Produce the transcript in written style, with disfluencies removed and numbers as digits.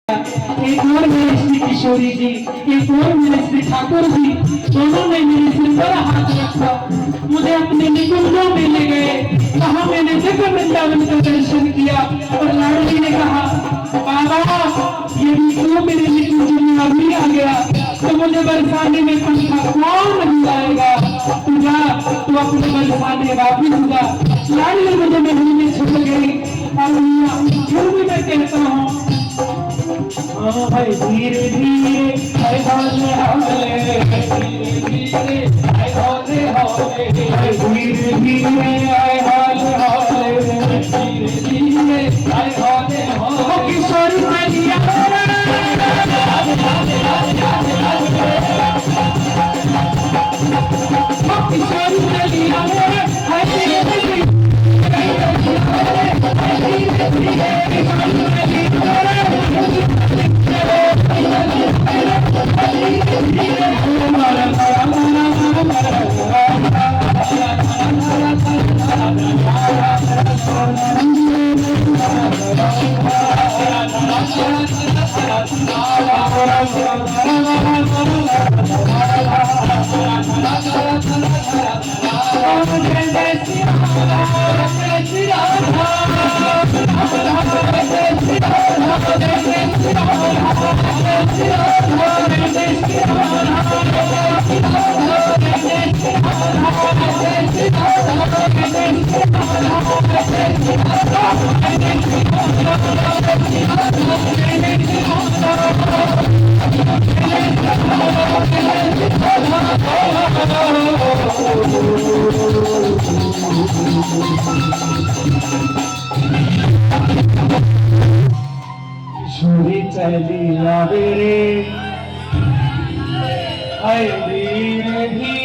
एक और मेरे श्री किशोरी जी, एक और मेरे श्री ठाकुर जी, दोनों ने मेरे सिर पर हाथ रखा, मुझे अपने निकुंजों में ले गए। कहा मैंने जगह वृंदावन का दर्शन किया और लाडली ने कहा बाबा यदि तू मेरे निकुंज में अभी आ गया तो मुझे बरसाने में पंखा कौन नहीं आएगा। तू जा, तू अपने बरसाने वापिस जा। लाडली मुझे महल में छुप गई और फिर भी मैं कहता हूँ भाई धीरे धीरे हाय हौले हौले, धीरे धीरे हाय हौले हौले, धीरे धीरे हाय हौले हौले, धीरे धीरे हाय हौले हौले। किशोरी मैया किशोरी मैया छोरी चली आवे रे, आए धीरे धीरे